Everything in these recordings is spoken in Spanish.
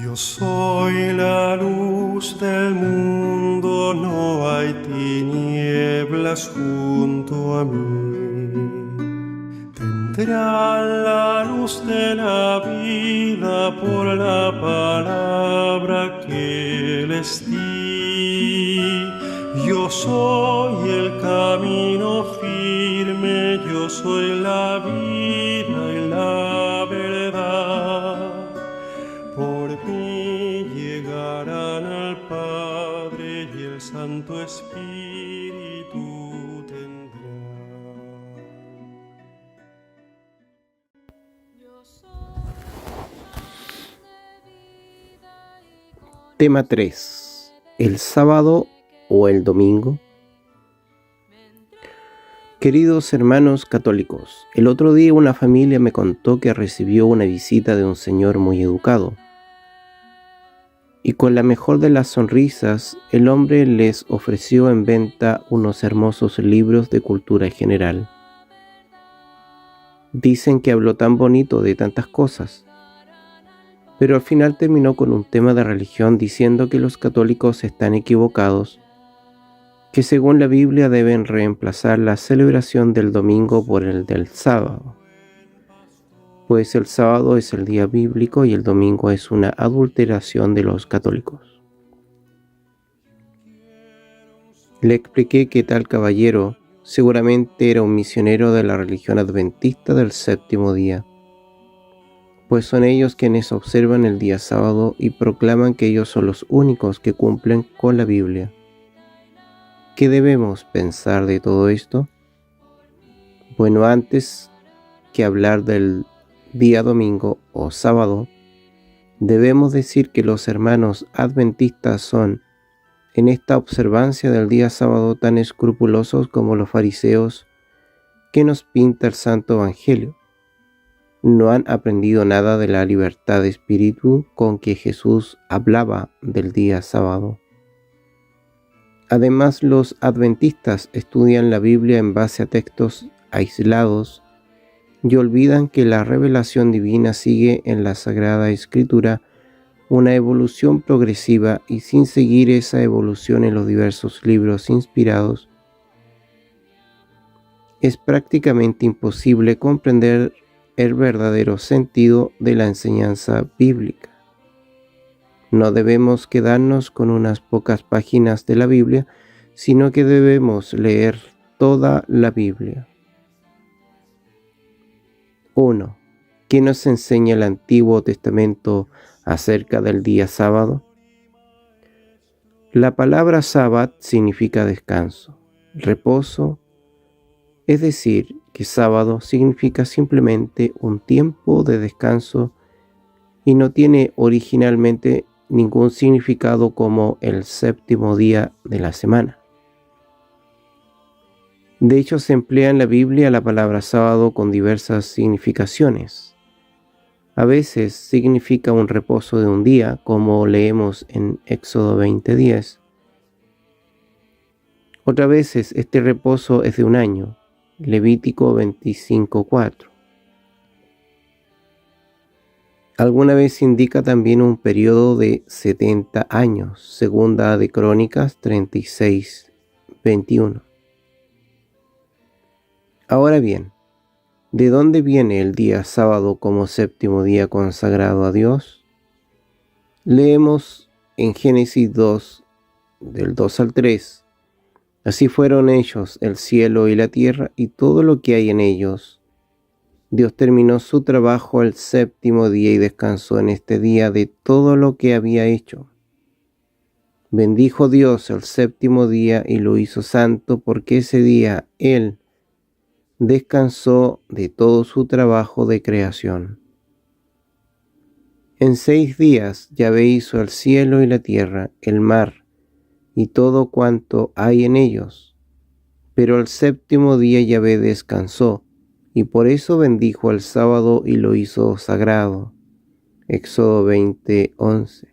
Yo soy la luz del mundo, no hay tinieblas junto a mí. Tendrán la luz de la vida por la palabra que les di. Yo soy el camino firme, yo soy la vida y la verdad. Por mí llegarán al Padre y el Santo Espíritu tendrán. Tema 3. ¿El sábado o el domingo? Queridos hermanos católicos, el otro día una familia me contó que recibió una visita de un señor muy educado. Y con la mejor de las sonrisas, el hombre les ofreció en venta unos hermosos libros de cultura general. Dicen que habló tan bonito de tantas cosas, pero al final terminó con un tema de religión diciendo que los católicos están equivocados, que según la Biblia deben reemplazar la celebración del domingo por el del sábado, pues el sábado es el día bíblico y el domingo es una adulteración de los católicos. Le expliqué que tal caballero seguramente era un misionero de la religión adventista del séptimo día, pues son ellos quienes observan el día sábado y proclaman que ellos son los únicos que cumplen con la Biblia. ¿Qué debemos pensar de todo esto? Bueno, antes que hablar del día domingo o sábado, debemos decir que los hermanos adventistas son, en esta observancia del día sábado, tan escrupulosos como los fariseos que nos pinta el Santo Evangelio. No han aprendido nada de la libertad de espíritu con que Jesús hablaba del día sábado. Además, los adventistas estudian la Biblia en base a textos aislados y olvidan que la revelación divina sigue en la Sagrada Escritura una evolución progresiva, y sin seguir esa evolución en los diversos libros inspirados, es prácticamente imposible comprender el verdadero sentido de la enseñanza bíblica. No debemos quedarnos con unas pocas páginas de la Biblia, sino que debemos leer toda la Biblia. 1. ¿Qué nos enseña el Antiguo Testamento acerca del día sábado? La palabra sábado significa descanso, reposo, es decir, que sábado significa simplemente un tiempo de descanso y no tiene originalmente ningún significado como el séptimo día de la semana. De hecho, se emplea en la Biblia la palabra sábado con diversas significaciones. A veces significa un reposo de un día, como leemos en Éxodo 20:10. Otras veces este reposo es de un año, Levítico 25:4. Alguna vez indica también un periodo de 70 años, Segunda de Crónicas 36:21. Ahora bien, ¿de dónde viene el día sábado como séptimo día consagrado a Dios? Leemos en Génesis 2, del 2 al 3. Así fueron hechos el cielo y la tierra y todo lo que hay en ellos. Dios terminó su trabajo el séptimo día y descansó en este día de todo lo que había hecho. Bendijo Dios el séptimo día y lo hizo santo, porque ese día Él descansó de todo su trabajo de creación. En 6 días Yahvé hizo el cielo y la tierra, el mar y todo cuanto hay en ellos. Pero el séptimo día Yahvé descansó, y por eso bendijo el sábado y lo hizo sagrado. Éxodo 20:11.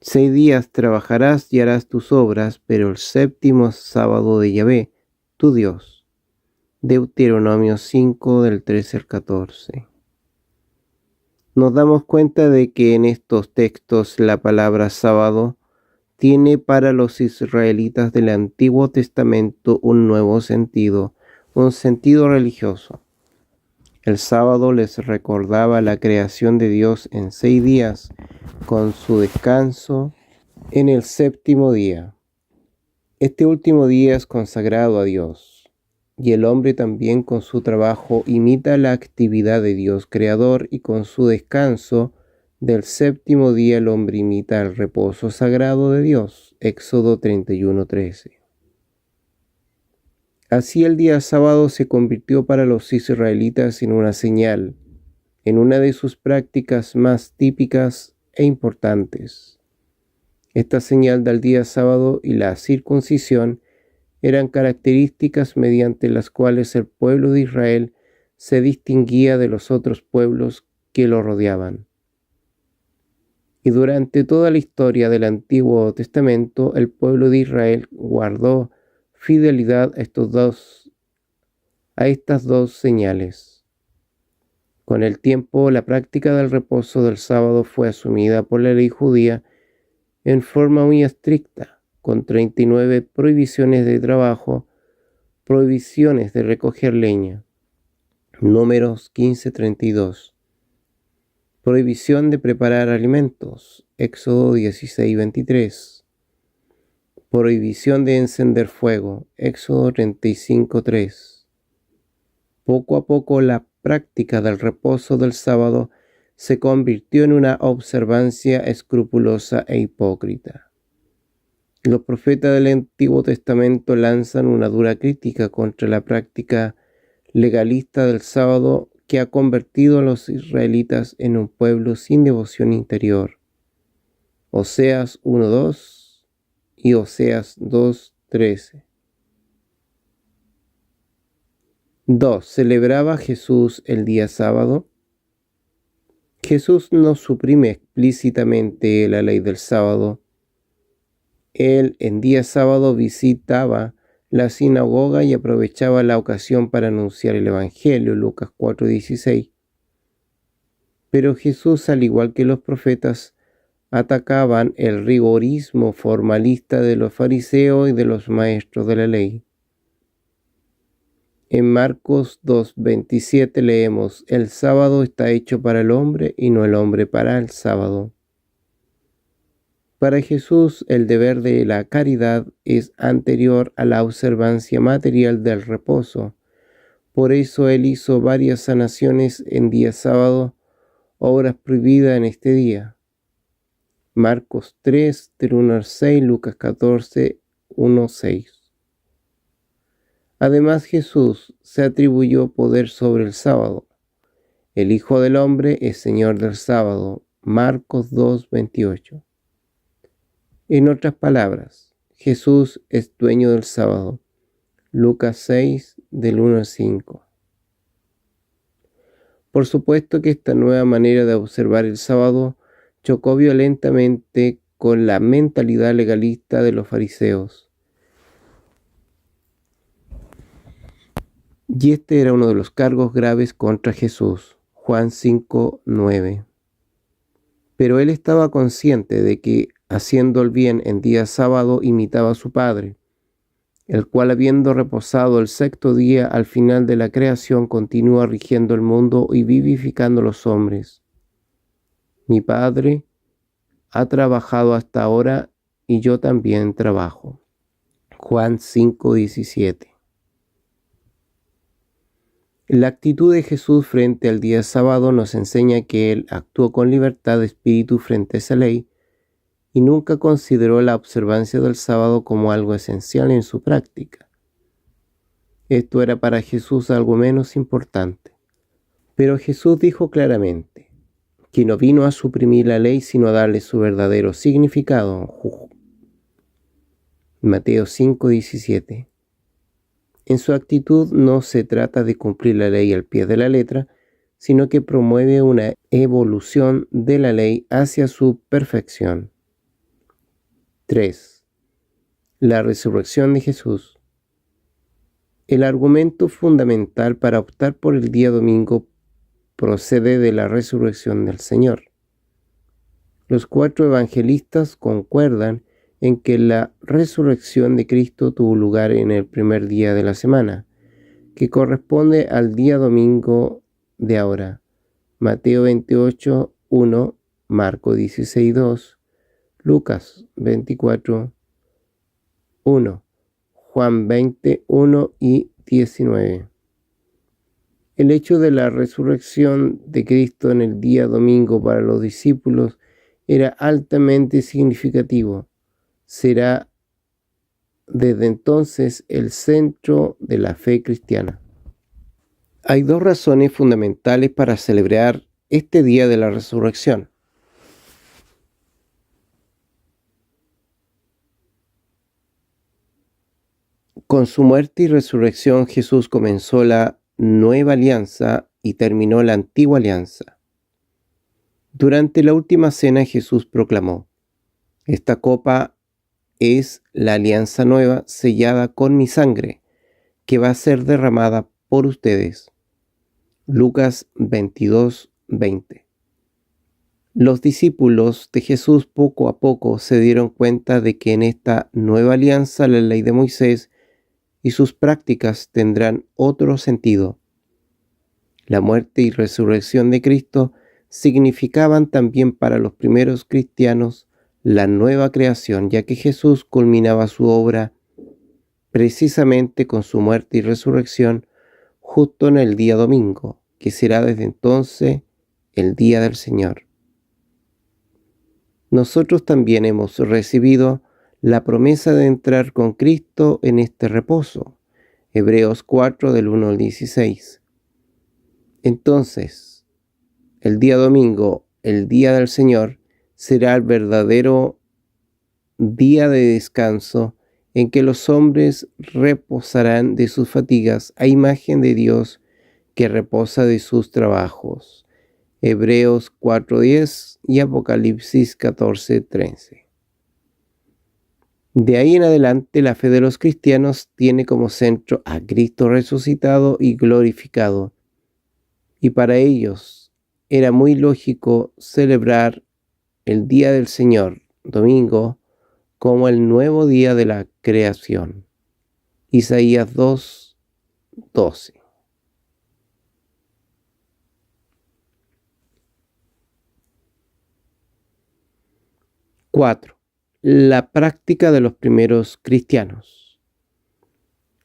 6 días trabajarás y harás tus obras, pero el séptimo sábado de Yahvé, tu Dios. Deuteronomio 5 del 13 al 14. Nos damos cuenta de que en estos textos la palabra sábado tiene para los israelitas del Antiguo Testamento un nuevo sentido, un sentido religioso. El sábado les recordaba la creación de Dios en 6 días, con su descanso en el séptimo día. Este último día es consagrado a Dios, y el hombre también con su trabajo imita la actividad de Dios creador, y con su descanso del séptimo día el hombre imita el reposo sagrado de Dios. Éxodo 31:13. Así el día sábado se convirtió para los israelitas en una señal, en una de sus prácticas más típicas e importantes. Esta señal del día sábado y la circuncisión eran características mediante las cuales el pueblo de Israel se distinguía de los otros pueblos que lo rodeaban. Y durante toda la historia del Antiguo Testamento, el pueblo de Israel guardó fidelidad a estas dos señales. Con el tiempo, la práctica del reposo del sábado fue asumida por la ley judía en forma muy estricta, con 39 prohibiciones de trabajo, prohibiciones de recoger leña. Números 15:32. Prohibición de preparar alimentos. Éxodo 16:23. Prohibición de encender fuego. Éxodo 35:3. Poco a poco la práctica del reposo del sábado se convirtió en una observancia escrupulosa e hipócrita. Los profetas del Antiguo Testamento lanzan una dura crítica contra la práctica legalista del sábado que ha convertido a los israelitas en un pueblo sin devoción interior. Oseas 1:2 y Oseas 2:13. 2. ¿Celebraba Jesús el día sábado? Jesús no suprime explícitamente la ley del sábado. Él en día sábado visitaba la sinagoga y aprovechaba la ocasión para anunciar el Evangelio, Lucas 4:16. Pero Jesús, al igual que los profetas, atacaban el rigorismo formalista de los fariseos y de los maestros de la ley. En Marcos 2:27 leemos: el sábado está hecho para el hombre y no el hombre para el sábado. Para Jesús, el deber de la caridad es anterior a la observancia material del reposo. Por eso Él hizo varias sanaciones en día sábado, obras prohibidas en este día. Marcos 3, del 1 al 6, Lucas 14, 1, 6. Además, Jesús se atribuyó poder sobre el sábado. El Hijo del Hombre es Señor del sábado. Marcos 2, 28. En otras palabras, Jesús es dueño del sábado. Lucas 6, del 1 al 5. Por supuesto que esta nueva manera de observar el sábado chocó violentamente con la mentalidad legalista de los fariseos. Y este era uno de los cargos graves contra Jesús. Juan 5, 9. Pero él estaba consciente de que haciendo el bien en día sábado imitaba a su Padre, el cual, habiendo reposado el sexto día al final de la creación, continúa rigiendo el mundo y vivificando a los hombres. Mi Padre ha trabajado hasta ahora y yo también trabajo. Juan 5:17. La actitud de Jesús frente al día sábado nos enseña que Él actuó con libertad de espíritu frente a esa ley y nunca consideró la observancia del sábado como algo esencial en su práctica. Esto era para Jesús algo menos importante. Pero Jesús dijo claramente que no vino a suprimir la ley sino a darle su verdadero significado. Mateo 5:17. En su actitud no se trata de cumplir la ley al pie de la letra, sino que promueve una evolución de la ley hacia su perfección. 3. La resurrección de Jesús. El argumento fundamental para optar por el día domingo procede de la resurrección del Señor. Los 4 evangelistas concuerdan en que la resurrección de Cristo tuvo lugar en el primer día de la semana, que corresponde al día domingo de ahora. Mateo 28, 1, Marco 16, 2, Lucas 24, 1, Juan 20, 1 y 19. El hecho de la resurrección de Cristo en el día domingo para los discípulos era altamente significativo. Será desde entonces el centro de la fe cristiana. Hay 2 razones fundamentales para celebrar este día de la resurrección. Con su muerte y resurrección, Jesús comenzó la nueva alianza y terminó la antigua alianza. Durante la última cena, Jesús proclamó: esta copa es la alianza nueva sellada con mi sangre, que va a ser derramada por ustedes. Lucas 22, 20. Los discípulos de Jesús poco a poco se dieron cuenta de que en esta nueva alianza la ley de Moisés y sus prácticas tendrán otro sentido. La muerte y resurrección de Cristo significaban también para los primeros cristianos la nueva creación, ya que Jesús culminaba su obra precisamente con su muerte y resurrección justo en el día domingo, que será desde entonces el día del Señor. Nosotros también hemos recibido la promesa de entrar con Cristo en este reposo. Hebreos 4 del 1 al 16. Entonces, el día domingo, el día del Señor, será el verdadero día de descanso en que los hombres reposarán de sus fatigas a imagen de Dios que reposa de sus trabajos. Hebreos 4:10 y Apocalipsis 14:13. De ahí en adelante, la fe de los cristianos tiene como centro a Cristo resucitado y glorificado, y para ellos era muy lógico celebrar el día del Señor, domingo, como el nuevo día de la creación. Isaías 2:12. 4. La práctica de los primeros cristianos.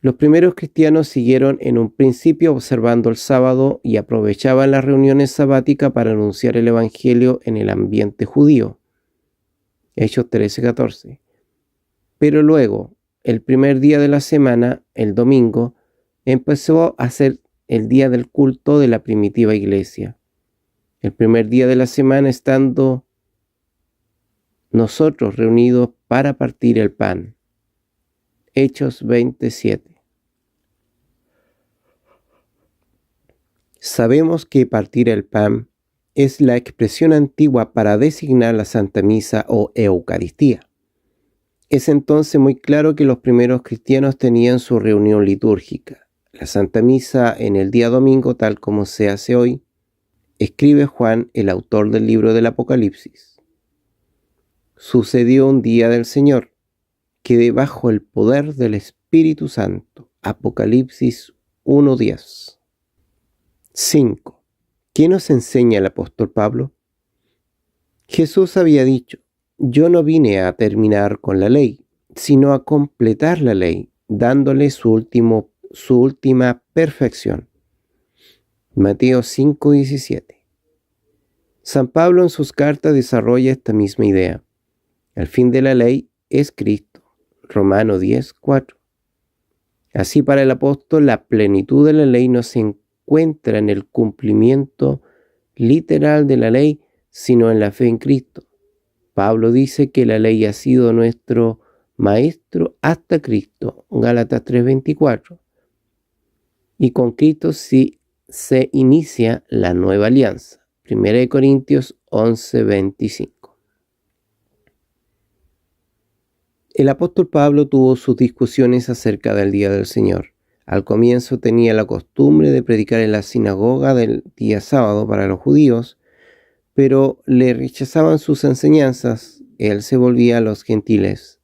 Los primeros cristianos siguieron en un principio observando el sábado y aprovechaban las reuniones sabáticas para anunciar el evangelio en el ambiente judío. Hechos 13:14. Pero luego, el primer día de la semana, el domingo, empezó a ser el día del culto de la primitiva iglesia. El primer día de la semana estando nosotros reunidos para partir el pan. Hechos 27. Sabemos que partir el pan es la expresión antigua para designar la Santa Misa o Eucaristía. Es entonces muy claro que los primeros cristianos tenían su reunión litúrgica. La Santa Misa en el día domingo, tal como se hace hoy, escribe Juan, el autor del libro del Apocalipsis. Sucedió un día del Señor, que bajo el poder del Espíritu Santo. Apocalipsis 1:10. 5. ¿Qué nos enseña el apóstol Pablo? Jesús había dicho: yo no vine a terminar con la ley, sino a completar la ley, dándole su última perfección. Mateo 5:17. San Pablo en sus cartas desarrolla esta misma idea. El fin de la ley es Cristo. Romanos 10:4. Así para el apóstol, la plenitud de la ley no se encuentra en el cumplimiento literal de la ley, sino en la fe en Cristo. Pablo dice que la ley ha sido nuestro maestro hasta Cristo. Gálatas 3:24. Y con Cristo sí se inicia la nueva alianza. 1 Corintios 11:25. El apóstol Pablo tuvo sus discusiones acerca del día del Señor. Al comienzo tenía la costumbre de predicar en la sinagoga del día sábado para los judíos, pero le rechazaban sus enseñanzas. Él se volvía a los gentiles.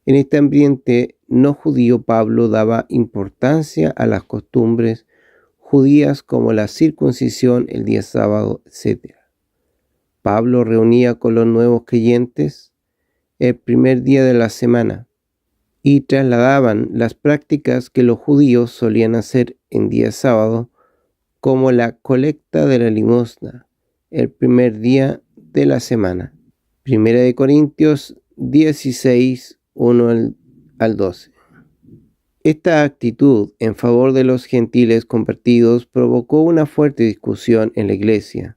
En este ambiente no judío, Pablo daba importancia a las costumbres judías como la circuncisión, el día sábado, etc. Pablo reunía con los nuevos creyentes el primer día de la semana y trasladaban las prácticas que los judíos solían hacer en día sábado, como la colecta de la limosna, el primer día de la semana. Primera de Corintios 16, 1 al 12. Esta actitud en favor de los gentiles convertidos provocó una fuerte discusión en la iglesia.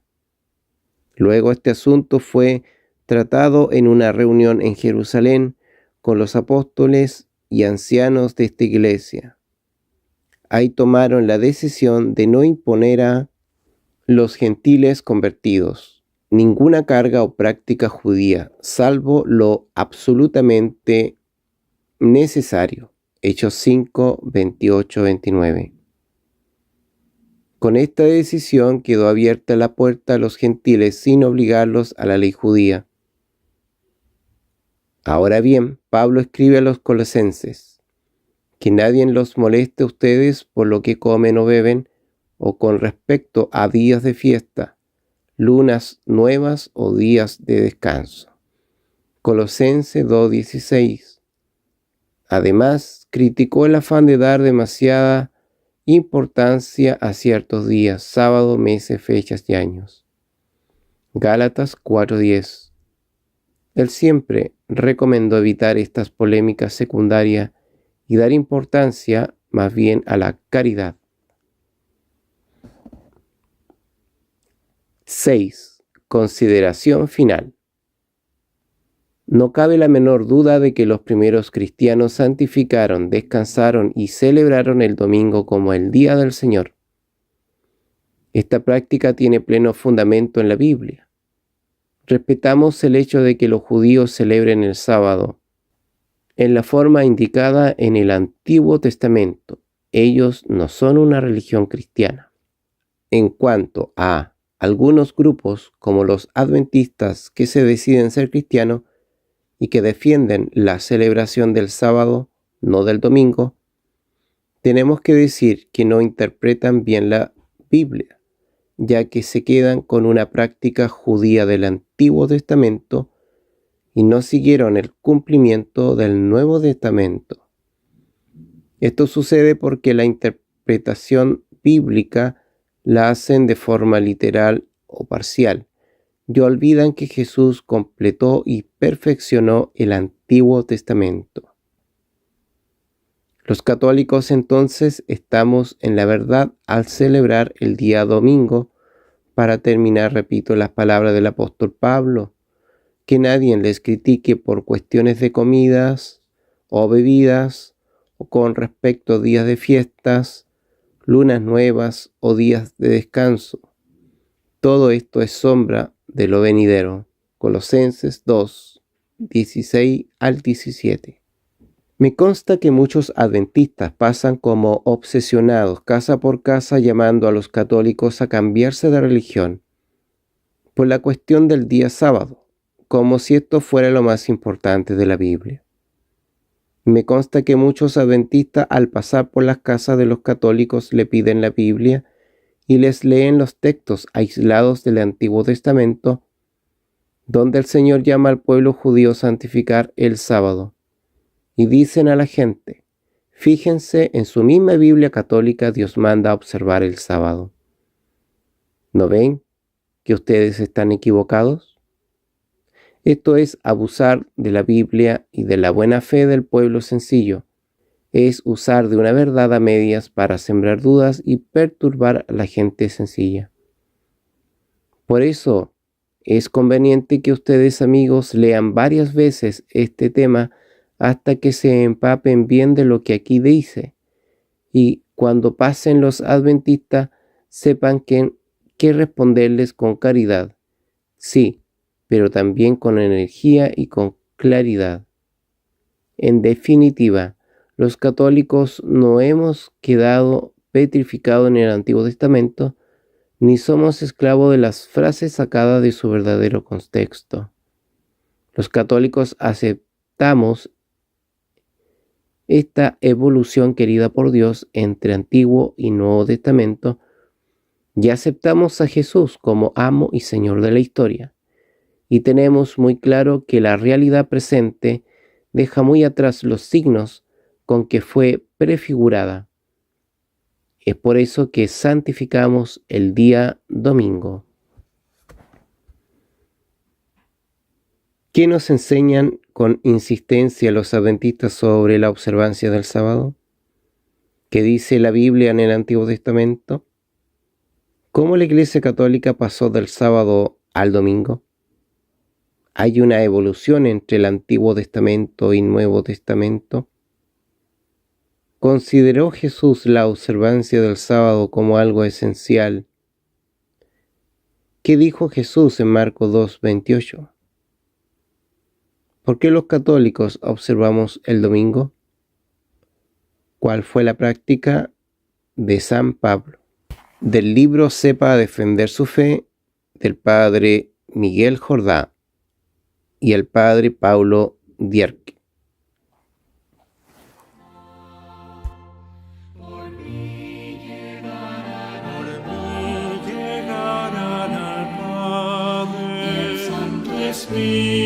Luego este asunto fue tratado en una reunión en Jerusalén con los apóstoles y ancianos de esta iglesia. Ahí tomaron la decisión de no imponer a los gentiles convertidos ninguna carga o práctica judía, salvo lo absolutamente necesario. Hechos 5, 28, 29. Con esta decisión quedó abierta la puerta a los gentiles sin obligarlos a la ley judía. Ahora bien, Pablo escribe a los colosenses: que nadie los moleste a ustedes por lo que comen o beben, o con respecto a días de fiesta, lunas nuevas o días de descanso. Colosenses 2:16. Además, criticó el afán de dar demasiada importancia a ciertos días, sábado, meses, fechas y años. Gálatas 4:10. Él siempre recomendó evitar estas polémicas secundarias y dar importancia más bien a la caridad. 6. Consideración final. No cabe la menor duda de que los primeros cristianos santificaron, descansaron y celebraron el domingo como el día del Señor. Esta práctica tiene pleno fundamento en la Biblia. Respetamos el hecho de que los judíos celebren el sábado en la forma indicada en el Antiguo Testamento. Ellos no son una religión cristiana. En cuanto a algunos grupos, como los adventistas que se deciden ser cristianos y que defienden la celebración del sábado, no del domingo, tenemos que decir que no interpretan bien la Biblia, ya que se quedan con una práctica judía del Antiguo Testamento y no siguieron el cumplimiento del Nuevo Testamento. Esto sucede porque la interpretación bíblica la hacen de forma literal o parcial, y olvidan que Jesús completó y perfeccionó el Antiguo Testamento. Los católicos entonces estamos en la verdad al celebrar el día domingo. Para terminar, repito las palabras del apóstol Pablo: que nadie les critique por cuestiones de comidas o bebidas, o con respecto a días de fiestas, lunas nuevas o días de descanso. Todo esto es sombra de lo venidero. Colosenses 2, 16 al 17. Me consta que muchos adventistas pasan como obsesionados casa por casa llamando a los católicos a cambiarse de religión por la cuestión del día sábado, como si esto fuera lo más importante de la Biblia. Me consta que muchos adventistas al pasar por las casas de los católicos le piden la Biblia y les leen los textos aislados del Antiguo Testamento, donde el Señor llama al pueblo judío a santificar el sábado. Y dicen a la gente: fíjense, en su misma Biblia católica Dios manda a observar el sábado. ¿No ven que ustedes están equivocados? Esto es abusar de la Biblia y de la buena fe del pueblo sencillo. Es usar de una verdad a medias para sembrar dudas y perturbar a la gente sencilla. Por eso es conveniente que ustedes, amigos, lean varias veces este tema hasta que se empapen bien de lo que aquí dice, y cuando pasen los adventistas sepan qué responderles con caridad, sí, pero también con energía y con claridad. En definitiva, Los católicos no hemos quedado petrificados en el Antiguo Testamento, ni somos esclavos de las frases sacadas de su verdadero contexto. Los católicos aceptamos esta evolución querida por Dios entre Antiguo y Nuevo Testamento y aceptamos a Jesús como amo y Señor de la historia. Y tenemos muy claro que la realidad presente deja muy atrás los signos con que fue prefigurada. Es por eso que santificamos el día domingo. ¿Qué nos enseñan con insistencia los adventistas sobre la observancia del sábado? ¿Qué dice la Biblia en el Antiguo Testamento? ¿Cómo la Iglesia Católica pasó del sábado al domingo? ¿Hay una evolución entre el Antiguo Testamento y Nuevo Testamento? ¿Consideró Jesús la observancia del sábado como algo esencial? ¿Qué dijo Jesús en Marcos 2:28? ¿Por qué los católicos observamos el domingo? ¿Cuál fue la práctica de San Pablo? Del libro Sepa defender su fe, del padre Miguel Jordá y el padre Paulo Dierck. Por mí llegarán al Padre, y el Santo Espíritu